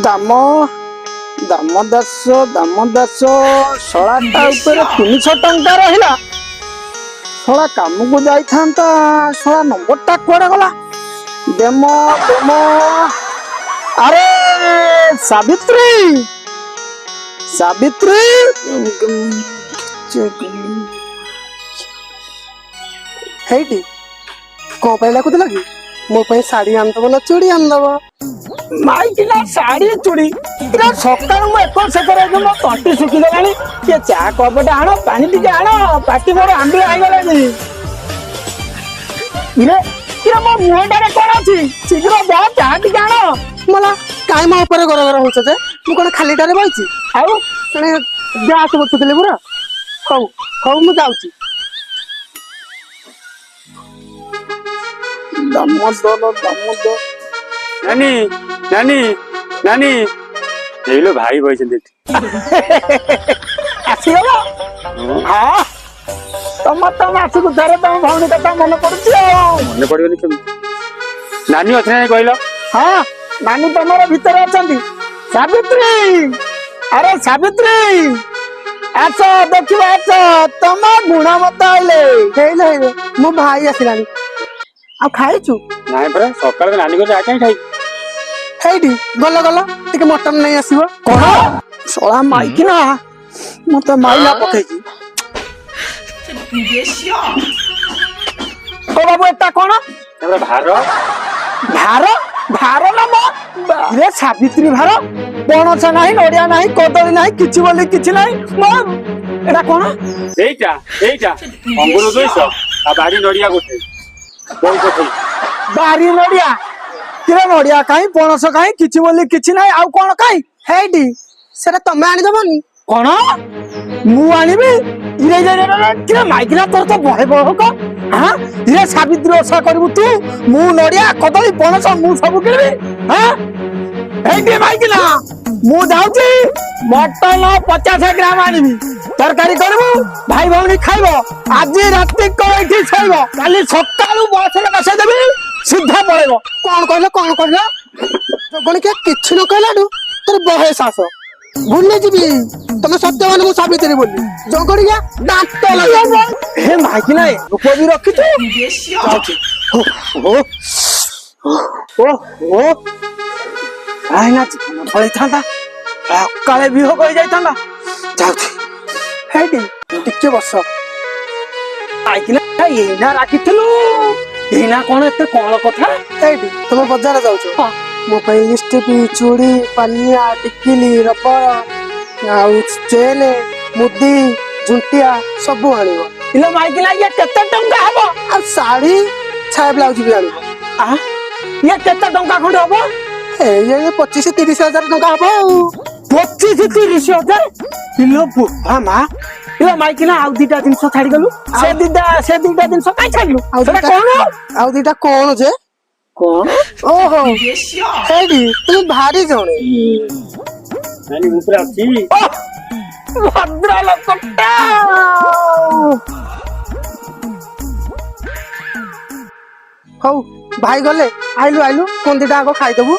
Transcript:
ଦାମ ଦାମ ଦାସ ଶଳାଟା ଉପରେ 300 ଟଙ୍କା ରହିଲା। ଶଳା କାମକୁ ଯାଇଥାନ୍ତା, ଶଳା ନମ୍ବରଟା କୁଆଡେ ଗଲା? ଦେମ ଆରେ ସାବିତ୍ରୀ ହେଇଟି କଣ ପାଇଁ ଡାକୁଥିଲା କି? ମୋ ପାଇଁ ଶାଢୀ ଆଣିଦବ ନା ଚୁଡ଼ି ଆଣିଦବ? ମାଇକିନା ଶାଢୀ ଚୁଡ଼ି ସକାଳୁ ମୁଁ ଏକର ସେକର ମୋ ତଣ୍ଟି ଶୁଖିଗଲାଣି। ଟିକେ ଚା କପଟେ ଆଣ, ପାଣି ଟିକେ ଆଣ, ପାଟି ମୋର ଆମ୍ବିଳା ହେଇଗଲାଣି। ମୋ ମୁହଁଟାରେ କଣ ଅଛି? ଶୀଘ୍ର ଯା, ଚା ଟିକେ ଆଣ। ମଲା କାଇଁ ମୋ ଉପରେ ଗର ଗର ହଉଛ ଯେ? ମୁଁ କଣ ଖାଲିଟାରେ ବଇଛି? ଆଉ ମାନେ ଗ୍ୟାସ ବସୁଥିଲି ପୁରା। ହଉ ମୁଁ ଯାଉଛି। ନାନୀ ହେଇଲୋ ଭାଇ ବଇଛନ୍ତି ଆସିଗଲ? ହଁ ତମର ତ ମାସକୁ ଥରେ ତମ ଭଉଣୀ କଥା ମନେ ପଡୁଛି ଆଉ। ମନେ ପଡିବନି କେମିତି? ନାନୀ ଅଛି ନା କହିଲ? ହଁ ନାନୀ ତମର ଭିତରେ ଅଛନ୍ତି। ସାବିତ୍ରୀ, ଆରେ ସାବିତ୍ରୀ ଆସ ଦେଖିବ, ଆସ ତମ ଗୁଣମତ ହେଲେ ହେଇଲେ ମୋ ଭାଇ ଆସିଲାଣି। ଆଉ ଖାଇଛୁ? ନାଇଁ ପରା, ସକାଳେ ନାନୀ କଥା କାହିଁ ଖାଇ ହେଇଟି ଗଲ ଟିକେ ମଟନ ନେଇ ଆସିବ। କଣ ଶଳା ମାଇକିନା ମତେ ମାଇଲା ପକେଇକି। ଓ ବାବୁ ଏଟା କଣ? ଭାର ନା ରେ ସାବିତ୍ରୀ ଭାର? ପଣସ ନାହିଁ, ନଡିଆ ନାହିଁ, କଦଳୀ ନାହିଁ, କିଛି ବୋଲି କିଛି ନାହିଁ। ଏଟା କଣ? ଏଇଟା ଅଙ୍ଗୁର 200 ଆଉ ବାଡି ନଡିଆ ଗୋଟେ। ବାରି ନଡିଆ କିରେ? ନଡିଆ କାହିଁ, ପଣସ କାହିଁ, କିଛି ବୋଲି କିଛି ନାହିଁ। ଆଉ କଣ କାହିଁ? ହେଇଟି ସେଟା ତମେ ଆଣିଦବନି? କଣ ମୁଁ ଆଣିବି? କିରେ ମାଇକିନା ତୋର ତ ବହେ ବହକ। ଇରେ ସାବିତ୍ରୀ ଓଷା କରିବୁ ତୁ, ମୁଁ ନଡିଆ କଦଳୀ ପଣସ ମୁଁ ସବୁ କିଣିବି? ହେଇଟି ମାଇକିନା ମୁଁ ଯାଉଛି, ମଟନ 50 ଗ୍ରାମ ଆଣିବି। ତରକାରୀ କରିବୁ, ଭାଇ ଭଉଣୀ ଖାଇବ। ଆଜି ରାତି ଏଠି ଶୋଇବ, କାଲି ସକାଳୁ ବସରେ ବସେଇଦେବି, ସିଧା ପଳେଇବ। କଣ କହିଲ? ଜଗଣିକା କିଛି ନ କହିଲାଠୁ ତୋର ବହେ ସାହସ। ଭୁଲିଯିବି ତମେ ସତ୍ୟବାନ, ମୁଁ ସାବିତ୍ରୀ ବୋଲି। ଜଗଣିକା ଦାନ୍ତ ଲଗେଇବ। ହେ ମାଇକିନା ରୂପ ବି ରଖିଛୁ। ପଳେଇଥାନ୍ତା, ସକାଳେ ବିହୋଗ ହେଇଯାଇଥାନ୍ତା। ଯାଉଛି ହେଇଟି ଟିକେ ବସ। ଏଇନା ରାଗିଥିଲୁ, ଏଇନା କଣ ଏତେ କଣ କଥା? ହେଇଟି ତମେ ବଜାର ଯାଉଛ, ମୋ ପାଇଁ ଲିପଷ୍ଟିକ, ଚୁଡ଼ି, ପାନିଆ, ଟିକିଲି, ରବର, ଆଉ ଚେନ, ମୁଦି, ଝୁଣ୍ଟିଆ ସବୁ ଆଣିବ। ଇଲୋ ମାଇକିନା ଇଏ କେତେ ଟଙ୍କା ହବ? ଆଉ ଶାଢୀ, ଛାୟା ବ୍ଲାଉଜ ବି ଆଣିବ। ଇଏ କେତେ ଟଙ୍କା ଖଣ୍ଡେ ହବ? ଏଇ 25-30 ହଜାର ଟଙ୍କା ହବ। ଆଉ 25-30 ହଜାର? ଇଲୋ ବୋପା ମା। ଇଲୋ ମାଇକିନା ଆଉ ଦିଟା ଜିନିଷ ଛାଡିଗଲୁ। ସେ ଦିଟା ଜିନିଷ କାଇଁ ଛାଡିଲୁ? ଆଉ ଦିଟା କଣ ଯେ? କଣ? ଓହୋ ହେଇଟି ତୁ ଭାରି ଜଣେ ମୁଁ ପୁରା ଅଛି। ଭଦ୍ର ଲୋକଟା। ହଉ ଭାଇ ଗଲେ, ଆଇଲୁ କୋନ ଦିଟା ଆଗ ଖାଇଦବୁ।